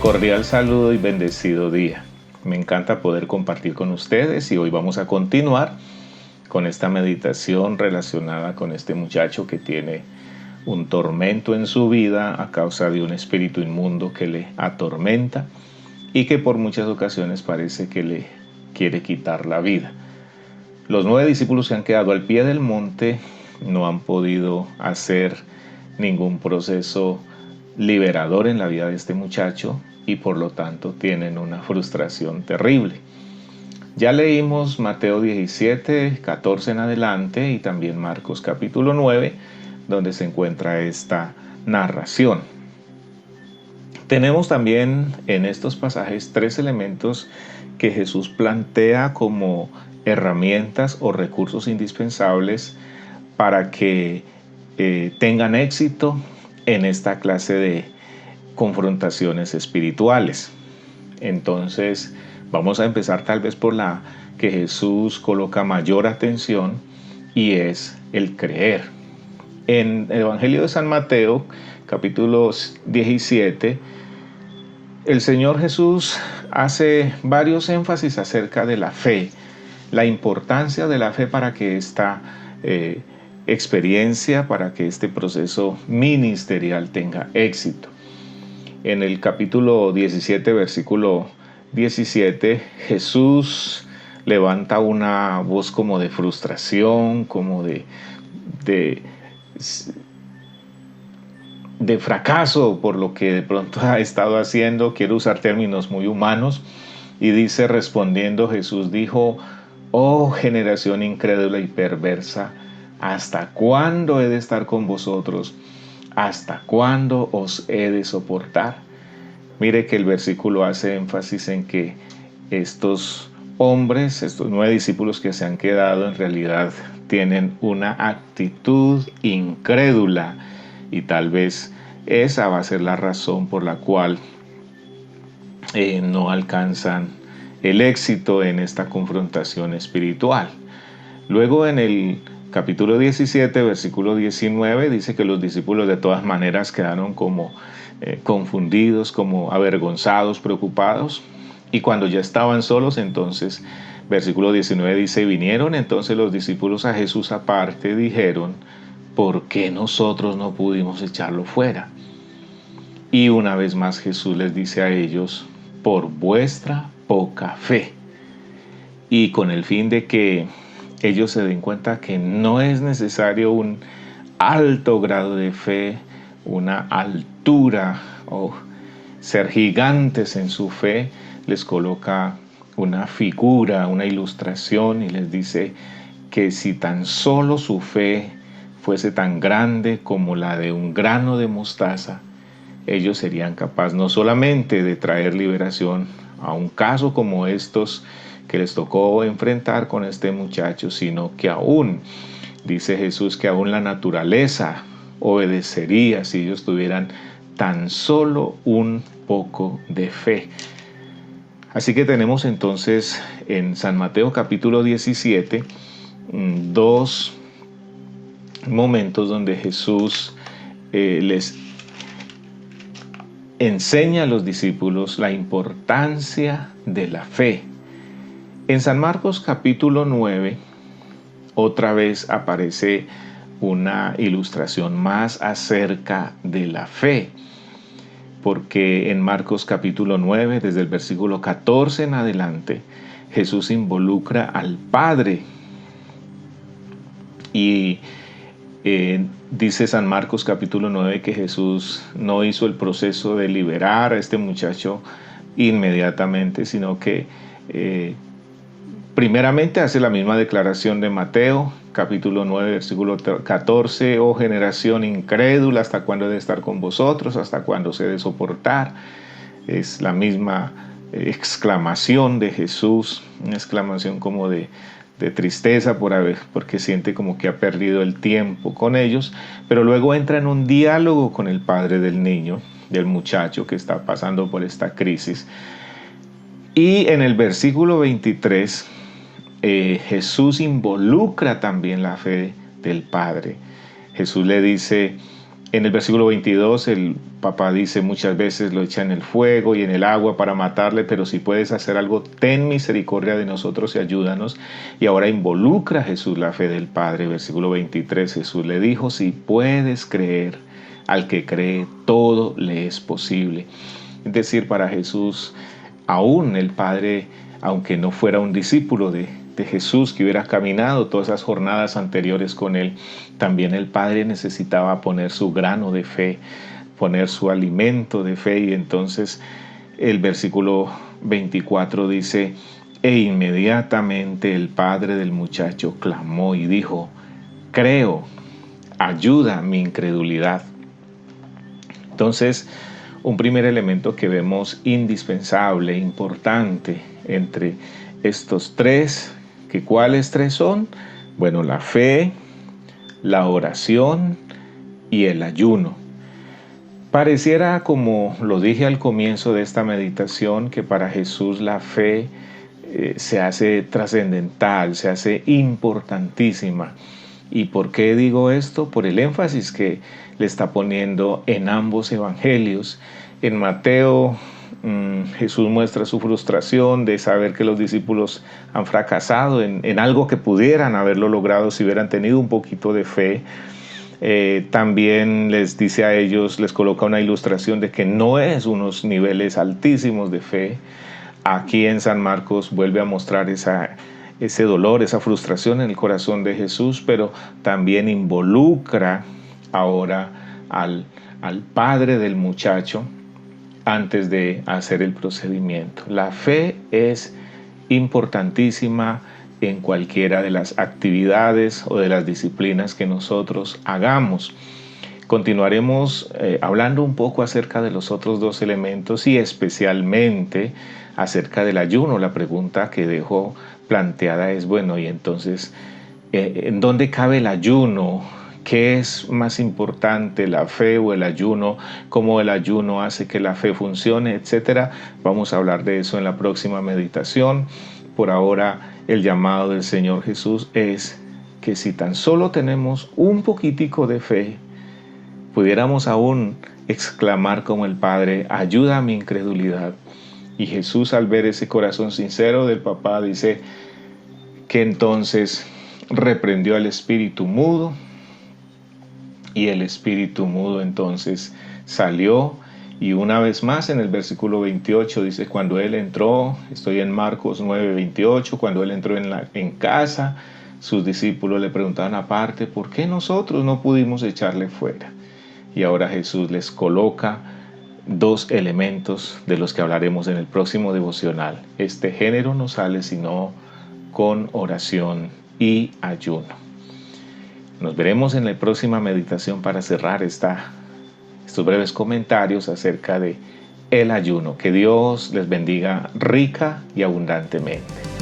Cordial saludo y bendecido día. Me encanta poder compartir con ustedes y hoy vamos a continuar con esta meditación relacionada con este muchacho que tiene un tormento en su vida a causa de un espíritu inmundo que le atormenta y que por muchas ocasiones parece que le quiere quitar la vida. Los 9 discípulos que han quedado al pie del monte no han podido hacer ningún proceso liberador en la vida de este muchacho y por lo tanto tienen una frustración terrible. Ya leímos Mateo 17, 14 en adelante y también Marcos capítulo 9, donde se encuentra esta narración. Tenemos también en estos pasajes 3 elementos que Jesús plantea como herramientas o recursos indispensables para que tengan éxito en esta clase de confrontaciones espirituales. Entonces vamos a empezar tal vez por la que Jesús coloca mayor atención y es el creer. En el Evangelio de San Mateo, capítulo 17, el Señor Jesús hace varios énfasis acerca de la fe, la importancia de la fe para que esta experiencia, para que este proceso ministerial tenga éxito. En el capítulo 17, versículo 17, Jesús levanta una voz como de frustración, como de fracaso por lo que de pronto ha estado haciendo. Quiero usar términos muy humanos y dice, respondiendo Jesús dijo: oh generación incrédula y perversa, ¿hasta cuándo he de estar con vosotros? ¿Hasta cuándo os he de soportar? Mire que el versículo hace énfasis en que estos hombres, estos 9 discípulos que se han quedado, en realidad tienen una actitud incrédula y tal vez esa va a ser la razón por la cual no alcanzan el éxito en esta confrontación espiritual. Luego en el capítulo 17, versículo 19, dice que los discípulos de todas maneras quedaron como confundidos, como avergonzados, preocupados. Y cuando ya estaban solos, entonces, versículo 19 dice, vinieron entonces los discípulos a Jesús aparte, dijeron, ¿por qué nosotros no pudimos echarlo fuera? Y una vez más Jesús les dice a ellos, por vuestra poca fe. Y con el fin de que ellos se den cuenta que no es necesario un alto grado de fe, una altura o ser gigantes en su fe, les coloca una figura, una ilustración y les dice que si tan solo su fe fuese tan grande como la de un grano de mostaza, ellos serían capaces no solamente de traer liberación a un caso como estos que les tocó enfrentar con este muchacho, sino que aún, dice Jesús, que aún la naturaleza obedecería si ellos tuvieran tan solo un poco de fe. Así que tenemos entonces en San Mateo capítulo 17 2 momentos donde Jesús les enseña a los discípulos la importancia de la fe. En San Marcos capítulo 9, otra vez aparece una ilustración más acerca de la fe, porque en Marcos capítulo 9, desde el versículo 14 en adelante, Jesús involucra al Padre y dice San Marcos capítulo 9 que Jesús no hizo el proceso de liberar a este muchacho inmediatamente, sino que primeramente hace la misma declaración de Mateo, capítulo 9, versículo 14, oh generación incrédula, ¿hasta cuándo he de estar con vosotros? ¿Hasta cuándo se he de soportar? Es la misma exclamación de Jesús, una exclamación como de tristeza porque siente como que ha perdido el tiempo con ellos, pero luego entra en un diálogo con el padre del niño, del muchacho que está pasando por esta crisis. Y en el versículo 23, Jesús involucra también la fe del Padre. Jesús le dice En el versículo 22 el papá dice muchas veces lo echa en el fuego y en el agua para matarle, pero si puedes hacer algo, ten misericordia de nosotros y ayúdanos. Y ahora involucra a Jesús la fe del Padre. Versículo 23, Jesús le dijo, si puedes creer, al que cree todo le es posible. Es decir, para Jesús, aún el Padre, aunque no fuera un discípulo de Jesús, que hubiera caminado todas esas jornadas anteriores con él, también el Padre necesitaba poner su grano de fe, poner su alimento de fe. Y entonces el versículo 24 dice, e inmediatamente el padre del muchacho clamó y dijo, creo, ayuda mi incredulidad. Entonces, un primer elemento que vemos indispensable, importante entre estos tres, que ¿cuáles tres son? Bueno, la fe, la oración y el ayuno. Pareciera, como lo dije al comienzo de esta meditación, que para Jesús la fe se hace trascendental, se hace importantísima. ¿Y por qué digo esto? Por el énfasis que le está poniendo en ambos evangelios. En Mateo, Jesús muestra su frustración de saber que los discípulos han fracasado en algo que pudieran haberlo logrado si hubieran tenido un poquito de fe. También les dice a ellos, les coloca una ilustración de que no es unos niveles altísimos de fe. Aquí en San Marcos vuelve a mostrar ese dolor, esa frustración en el corazón de Jesús, pero también involucra ahora al padre del muchacho antes de hacer el procedimiento. La fe es importantísima en cualquiera de las actividades o de las disciplinas que nosotros hagamos. Continuaremos hablando un poco acerca de los otros dos elementos y especialmente acerca del ayuno. La pregunta que dejo planteada es, bueno, y entonces, ¿en dónde cabe el ayuno? ¿Qué es más importante, la fe o el ayuno? ¿Cómo el ayuno hace que la fe funcione, etcétera? Vamos a hablar de eso en la próxima meditación. Por ahora, el llamado del Señor Jesús es que si tan solo tenemos un poquitico de fe, pudiéramos aún exclamar como el Padre, ayuda a mi incredulidad. Y Jesús, al ver ese corazón sincero del papá, dice que entonces reprendió al espíritu mudo, y el espíritu mudo entonces salió. Y una vez más en el versículo 28 dice, cuando él entró, estoy en Marcos 9:28, cuando él entró en casa, sus discípulos le preguntaban aparte, ¿por qué nosotros no pudimos echarle fuera? Y ahora Jesús les coloca dos elementos de los que hablaremos en el próximo devocional. Este género no sale sino con oración y ayuno. Nos veremos en la próxima meditación para cerrar estos breves comentarios acerca de el ayuno. Que Dios les bendiga rica y abundantemente.